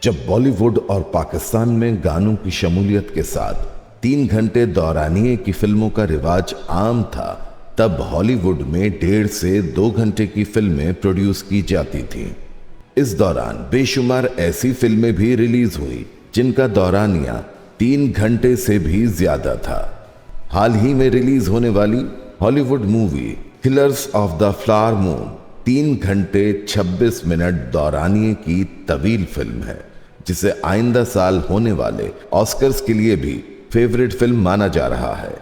जब बॉलीवुड और पाकिस्तान में गानों की शमूलियत के साथ 3 घंटे दौरानिए की फिल्मों का रिवाज आम था, तब हॉलीवुड में 1.5 से 2 घंटे की फिल्में प्रोड्यूस की जाती थीं। इस दौरान बेशुमार ऐसी फिल्में भी रिलीज हुई जिनका दौरानिया 3 घंटे से भी ज्यादा था। हाल ही में रिलीज होने वाली Hollywood movie killers of the flower moon 3 घंटे 26 मिनट दौरानिए की तवील फिल्म है, जिसे आइंदा साल होने वाले ऑस्कर्स के लिए भी फेवरेट फिल्म माना जा रहा है।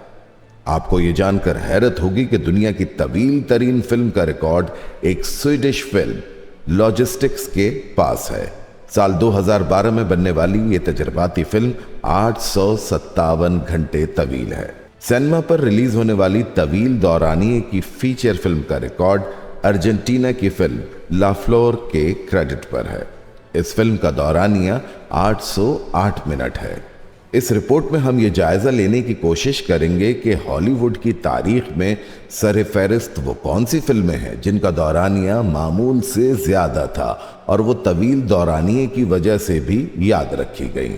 आपको ये जानकर हैरत होगी कि दुनिया की तवील तरीन फिल्म का रिकॉर्ड एक स्वीडिश फिल्म लॉजिस्टिक्स के पास है। साल 2012 में बनने वाली ये तजर्बाती फिल्म 857 घंटे तवील है। सिनेमा पर रिलीज होने वाली तवील दौरानिए की फीचर फिल्म का रिकॉर्ड अर्जेंटीना की फिल्म ला फ्लोर के क्रेडिट पर है। इस फिल्म का दौरानिया 808 मिनट है। इस रिपोर्ट में हम ये जायजा लेने की कोशिश करेंगे कि हॉलीवुड की तारीख में सर-ए-फहरिस्त वो कौन सी फिल्में हैं जिनका दौरानिया मामूल से ज्यादा था और वो तवील दौरानिए की वजह से भी याद रखी गई।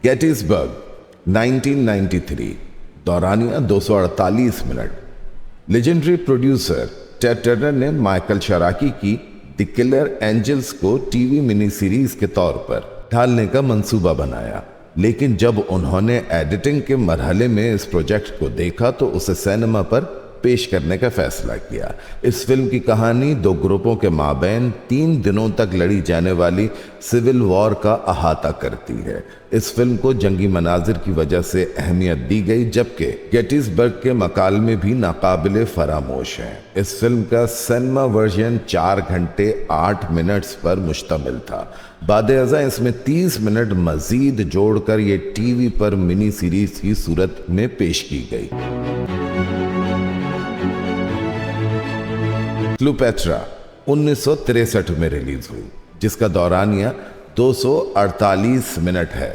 Gettysburg 1993 दौरानिया 248 minute. Legendary producer Ted Turner ने माइकल शराकी की द किलर एंजल्स को टीवी मिनी सीरीज के तौर पर ढालने का मंसूबा बनाया, लेकिन जब उन्होंने एडिटिंग के मरहले में इस प्रोजेक्ट को देखा तो उसे सिनेमा पर पेश करने का फैसला किया। इस फिल्म की कहानी 2 ग्रुपों के माबैन 3 दिनों तक लड़ी जाने वाली सिविल वॉर का अहाता करती है। इस फिल्म को जंगी मनाजिर की वजह से अहमियत दी गई, जबकि गेटिसबर्ग के मकालमे भी नाकाबिले फरामोश हैं। इस फिल्म का सिनेमा वर्जन 4 घंटे 8 मिनट्स पर मुश्तमिल था। बाद-ए-अज़ा इसमें 30 मिनट मजीद जोड़कर ये टीवी पर मिनी सीरीज की सूरत में पेश की गई। क्लियोपेट्रा 1963 में रिलीज हुई, जिसका दौरानिया 248 मिनट है।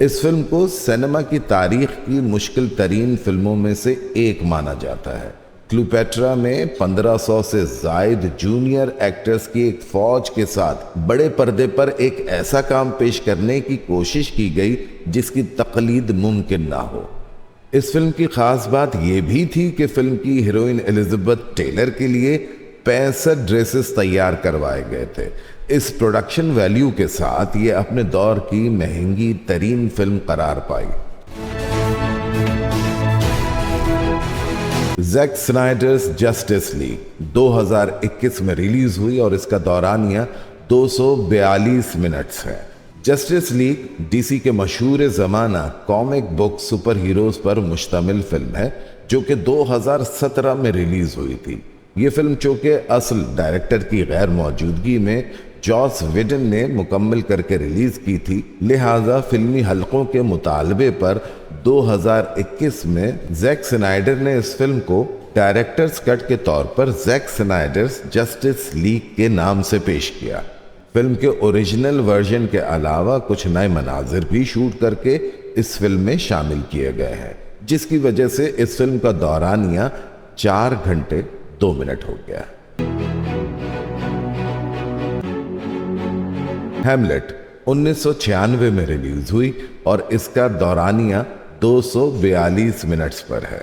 इस फिल्म को सिनेमा की तारीख की मुश्किल तरीन फिल्मों में से एक माना जाता है। क्लियोपेट्रा में 1500 से जायद जूनियर एक्टर्स की एक फौज के साथ बड़े पर्दे पर एक ऐसा काम पेश करने की कोशिश की गई जिसकी तकलीद मुमकिन ना हो। इस फिल्म की खास बात यह भी थी कि फिल्म की हीरोइन एलिजाबेथ टेलर के लिए 65 ड्रेसेस तैयार करवाए गए थे। इस प्रोडक्शन वैल्यू के साथ ये अपने दौर की महंगी तरीन फिल्म करार पाई। जैक स्नाइडर्स जस्टिस लीग 2021 में रिलीज हुई और इसका दौरानिया 242 मिनट्स है। जस्टिस लीग डीसी के मशहूर ज़माना कॉमिक बुक सुपर हीरोज पर मुश्तमिल फिल्म है, जो कि 2017 में रिलीज हुई थी। ये फिल्म चूंकि असल डायरेक्टर की गैर मौजूदगी में जॉस विडन ने मुकम्मल करके रिलीज की थी, लिहाजा फिल्मी हलकों के मुतालबे पर 2021 में जैक स्नाइडर ने इस फिल्म को डायरेक्टर्स कट के तौर पर जैक स्नाइडर्स जस्टिस लीग के नाम से पेश किया। फिल्म के ओरिजिनल वर्जन के अलावा कुछ नए मनाजिर भी शूट करके इस फिल्म में शामिल किए गए हैं, जिसकी वजह से इस फिल्म का दौरानिया 4 घंटे 2 मिनट हो गया। हैमलेट 1996 में रिलीज हुई और इसका दौरानिया 242 मिनट्स पर है।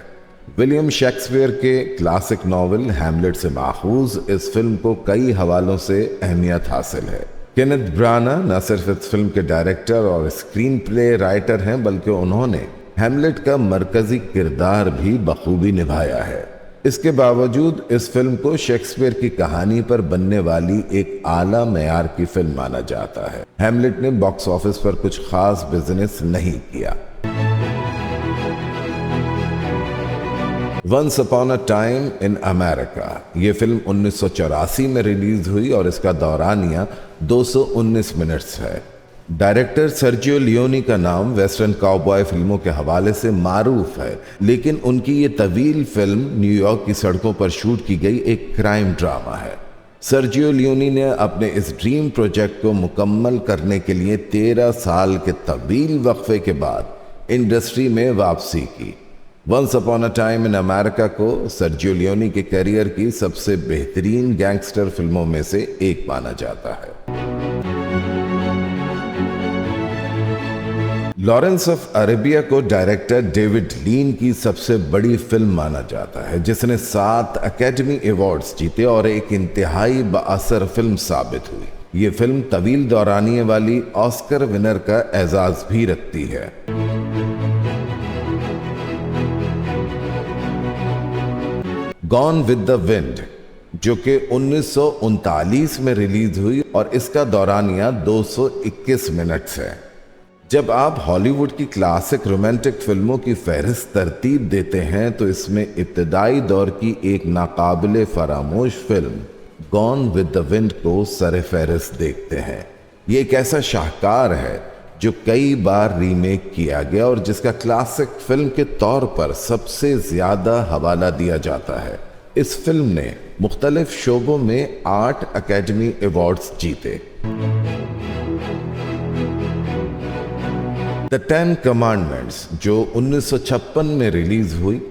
विलियम शेक्सपियर के क्लासिक नॉवेल हैमलेट से माखूज इस फिल्म को कई हवालों से अहमियत हासिल है। केनेथ ब्राना न सिर्फ इस फिल्म के डायरेक्टर और स्क्रीन प्ले राइटर हैं, बल्कि उन्होंने हैमलेट का मरकजी किरदार भी बखूबी निभाया है। इसके बावजूद इस फिल्म को शेक्सपियर की कहानी पर बनने वाली एक आला मेयार की फिल्म माना जाता है। हैमलेट ने बॉक्स ऑफिस पर कुछ खास बिजनेस नहीं किया। Once upon a time in America ये फिल्म 1984 में रिलीज हुई और इसका दौरानिया 219 मिनट्स है। डायरेक्टर सर्जियो लियोनी का नाम वेस्टर्न काउबॉय फिल्मों के हवाले से मारूफ है, लेकिन उनकी ये तवील फिल्म न्यूयॉर्क की सड़कों पर शूट की गई एक क्राइम ड्रामा है। सर्जियो लियोनी ने अपने इस ड्रीम प्रोजेक्ट को मुकम्मल करने के लिए 13 साल के तवील वक्फे के बाद इंडस्ट्री में वापसी की। Once upon a time in America को सर्जियो लियोनी के करियर की सबसे बेहतरीन गैंगस्टर फिल्मों में से एक माना जाता है। लॉरेंस ऑफ अरेबिया को डायरेक्टर डेविड लीन की सबसे बड़ी फिल्म माना जाता है, जिसने 7 अकेडमी अवार्ड्स जीते और एक इंतहाई बाअसर फिल्म साबित हुई। ये फिल्म तवील दौरानिये वाली ऑस्कर विनर का एजाज भी रखती है। गॉन विद द विंड, जो कि 1939 में रिलीज हुई और इसका दौरानिया 221 मिनट्स है। जब आप हॉलीवुड की क्लासिक रोमांटिक फिल्मों की फहरिस्त तरतीब देते हैं तो इसमें इब्तदाई दौर की एक नाकाबिले फरामोश film Gone with the Wind को सरे फहरिस्त देखते हैं। ये एक ऐसा शाहकार है जो कई बार रीमेक किया गया और जिसका क्लासिक फिल्म के तौर पर सबसे ज्यादा हवाला दिया जाता है। इस फिल्म ने मुख्तलिफ शोबों में 8 अकेडमी अवार्ड्स जीते। द 10 कमांडमेंट्स, जो 1956 में रिलीज हुई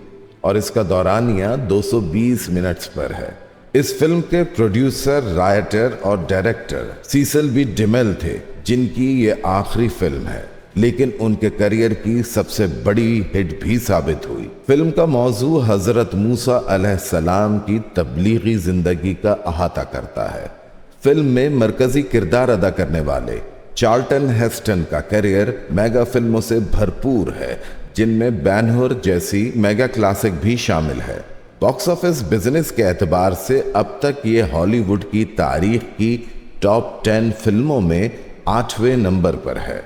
और इसका दौरानिया 220 मिनट्स पर है। इस फिल्म के प्रोड्यूसर, राइटर और डायरेक्टर सीसल बी डिमेल थे, जिनकी ये आखिरी फिल्म है, लेकिन उनके करियर की सबसे बड़ी हिट भी साबित हुई। फिल्म का मौजू हजरत मूसा अलैहिस्सलाम की तबलीगी जिंदगी का अहाता करता है। फिल्म में मरकजी किरदार अदा करने वाले चार्ल्टन हेस्टन का करियर मेगा फिल्मों से भरपूर है, जिनमें बैनहुर जैसी मेगा क्लासिक भी शामिल है। बॉक्स ऑफिस बिजनेस के एतबार से अब तक ये हॉलीवुड की तारीख की टॉप 10 फिल्मों में 8वें नंबर पर है।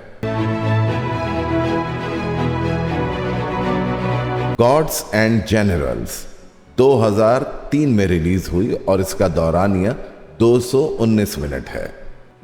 गॉड्स एंड जनरल्स 2003 में रिलीज हुई और इसका दौरानिया 219 मिनट है।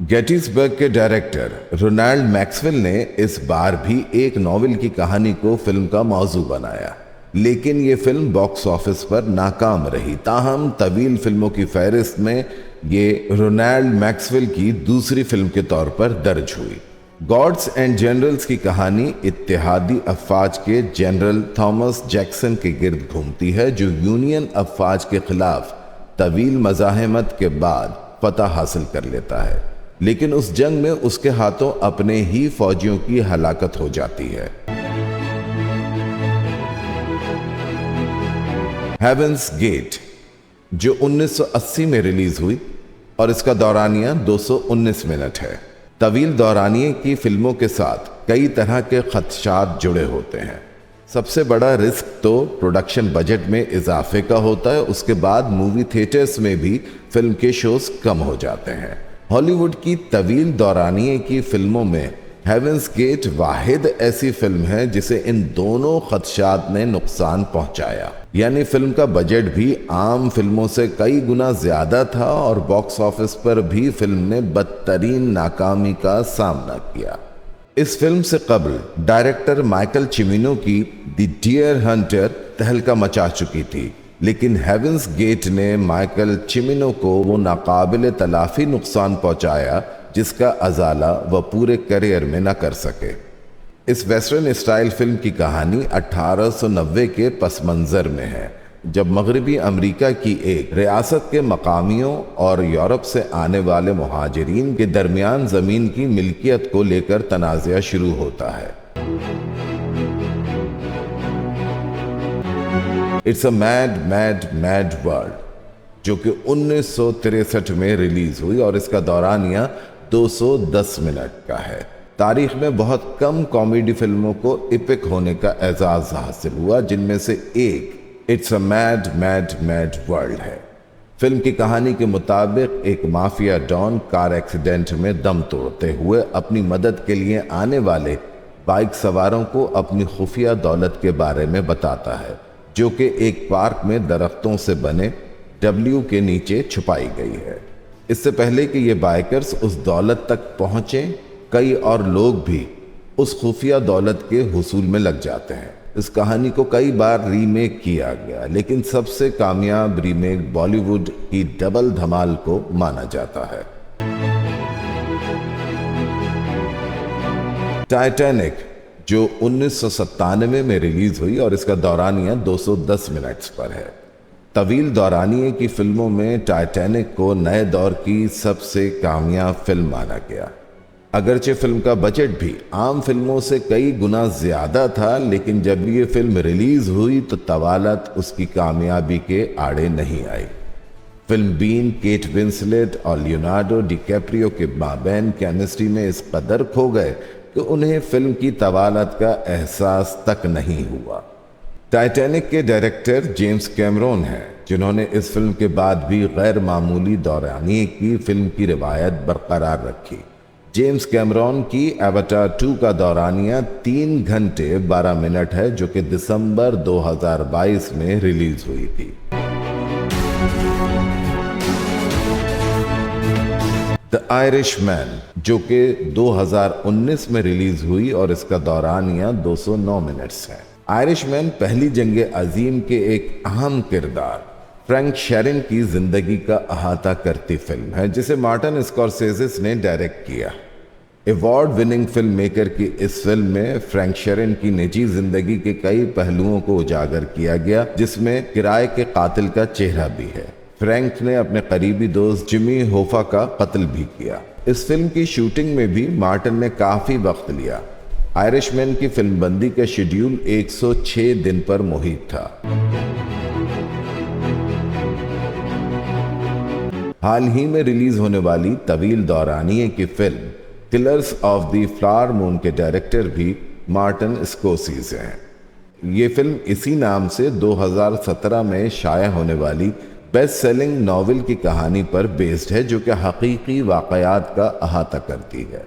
गेटिसबर्ग के डायरेक्टर रोनाल्ड मैक्सवेल ने इस बार भी एक नॉवेल की कहानी को फिल्म का मौजू बनाया, लेकिन ये फिल्म बॉक्स ऑफिस पर नाकाम रही। ताहम तवील फिल्मों की फहरिस्त में ये रोनाल्ड मैक्सवेल की दूसरी फिल्म के तौर पर दर्ज हुई। गॉड्स एंड जनरल्स की कहानी इत्तेहादी अफवाज के जनरल थॉमस जैक्सन के गिर्द घूमती है, जो यूनियन अफवाज के खिलाफ तवील मज़ाहमत के बाद फतह हासिल कर लेता है, लेकिन उस जंग में उसके हाथों अपने ही फौजियों की हलाकत हो जाती है। हेवेंस गेट, जो 1980 में रिलीज हुई और इसका दौरानिया 219 मिनट है। तवील दौरानिये की फिल्मों के साथ कई तरह के खदशात जुड़े होते हैं। सबसे बड़ा रिस्क तो प्रोडक्शन बजट में इजाफे का होता है, उसके बाद मूवी थिएटर्स में भी फिल्म के शोज कम हो जाते हैं। हॉलीवुड की तवील दौरानिये की फिल्मों में हेवेंस गेट वाहिद ऐसी फिल्म है जिसे इन दोनों खदशात ने नुकसान पहुंचाया, यानी फिल्म का बजट भी आम फिल्मों से कई गुना ज्यादा था और बॉक्स ऑफिस पर भी फिल्म ने बदतरीन नाकामी का सामना किया। इस फिल्म से कबल डायरेक्टर माइकल चिमिनो की द डियर हंटर तहलका मचा चुकी थी, लेकिन हेवेंस गेट ने माइकल चिमिनो को वो नाकाबिले तलाफी नुकसान पहुंचाया जिसका अजाला वह पूरे करियर में न कर सके। इस वेस्टर्न स्टाइल फिल्म की कहानी 1890 के पस मंजर में है, जब मगरबी अमेरिका की एक रियासत के मकामियों और यूरोप से आने वाले मुहाजिरीन के दरमियान जमीन की मिल्कियत को लेकर तनाज़ा शुरू होता है। It's a mad mad mad world, जो कि 1963 में रिलीज हुई और इसका दौरानिया 210 मिनट का है। तारीख में बहुत कम कॉमेडी फिल्मों को इपिक होने का एजाज हासिल हुआ, जिनमें से एक it's a mad mad mad world है। फिल्म की कहानी के मुताबिक एक माफिया डॉन कार एक्सीडेंट में दम तोड़ते हुए अपनी मदद के लिए आने वाले बाइक सवारों को अपनी खुफिया दौलत के बारे में बताता है, जो कि एक पार्क में दरख्तों से बने डब्ल्यू के नीचे छुपाई गई है। इससे पहले कि ये बाइकर्स उस दौलत तक पहुंचे, कई और लोग भी उस खुफिया दौलत के हुसूल में लग जाते हैं। इस कहानी को कई बार रीमेक किया गया, लेकिन सबसे कामयाब रीमेक बॉलीवुड की डबल धमाल को माना जाता है। टाइटैनिक, जो 1997 में रिलीज हुई और इसका दौरानिया 210 मिनट्स पर है। तवील दौरानिए की फिल्मों में टाइटैनिक को नए दौर की सबसे कामयाब फिल्म माना गया। अगरचे फिल्म का बजट भी आम फिल्मों से कई गुना ज्यादा था, लेकिन जब ये फिल्म रिलीज हुई तो तवालत उसकी कामयाबी के आड़े नहीं आई। फिल्म बीन केट विंसलेट और लियोनार्डो डिकैप्रियो के माबैन केमिस्ट्री में इस कदर खो गए कि उन्हें फिल्म की तवालत का एहसास तक नहीं हुआ। टाइटैनिक के डायरेक्टर जेम्स कैमरॉन हैं, जिन्होंने इस फिल्म के बाद भी गैर मामूली दौरानिए की फिल्म की रिवायत बरकरार रखी। जेम्स कैमरॉन की एवाटार 2 का दौरानिया 3 घंटे 12 मिनट है, जो कि दिसंबर 2022 में रिलीज हुई थी। द आयरिशमैन, जो कि 2019 में रिलीज हुई और इसका दौरानिया 209 मिनट्स है। आयरिशमैन पहली जंग अजीम के एक अहम किरदार फ्रैंक शेरिन की जिंदगी का अहाता करती फिल्म है, जिसे मार्टिन स्कॉर्सेज़े ने डायरेक्ट किया। अवार्ड विनिंग फिल्म मेकर की इस फिल्म में फ्रैंक शेरिन की निजी जिंदगी के कई पहलुओं को उजागर किया गया, जिसमें किराए के कातिल का चेहरा भी है। फ्रैंक ने अपने करीबी दोस्त जिमी होफा का कत्ल भी किया। इस फिल्म की शूटिंग में भी मार्टिन ने काफी वक्त लिया। आयरिशमैन की फिल्मबंदी का शेड्यूल 106 दिन पर मुहित था। हाल ही में रिलीज होने वाली तवील दौरानिए की film killers of the flower moon के डायरेक्टर भी मार्टिन स्कॉर्सेज़े हैं। ये फिल्म इसी नाम से 2017 में शाया होने वाली बेस्ट सेलिंग नॉवेल की कहानी पर बेस्ड है, जो कि हकीकी वाकयात का अहाता करती है।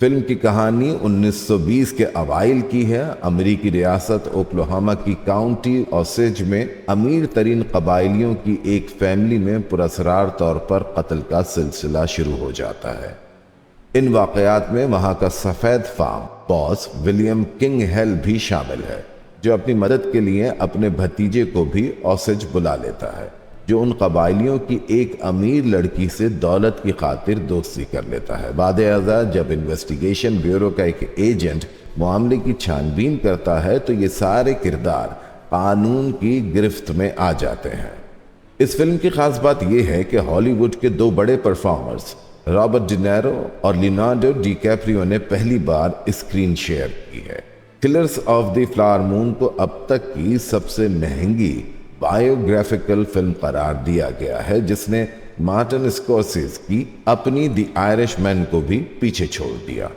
फिल्म की कहानी 1920 के अवाइल की है। अमेरिकी रियासत ओक्लाहोमा की काउंटी ओसेज में अमीर तरीन कबाइलियों की एक फैमिली में पुरअसरार तौर पर कत्ल का सिलसिला शुरू हो जाता है। इन वाकयात में वहां का सफेद farm boss William King Hale भी शामिल है, जो अपनी मदद के लिए अपने भतीजे को भी ओसेज बुला लेता है, जो उन कबाइलियों की एक अमीर लड़की से दौलत की खातिर दोस्ती कर लेता है। बाद-ए-अज़ा जब इन्वेस्टिगेशन ब्यूरो का एक एजेंट मामले की छानबीन करता है तो ये सारे किरदार कानून की गिरफ्त में आ जाते हैं। इस फिल्म की खास बात यह है कि हॉलीवुड के दो बड़े परफॉर्मर्स रॉबर्ट डी नीरो और लियोनार्डो डिकैप्रियो ने पहली बार स्क्रीन शेयर की है। Killers of the flower moon को अब तक की सबसे महंगी बायोग्राफिकल फिल्म करार दिया गया है, जिसने मार्टिन स्कॉर्सेज़े की अपनी द आयरिशमैन को भी पीछे छोड़ दिया।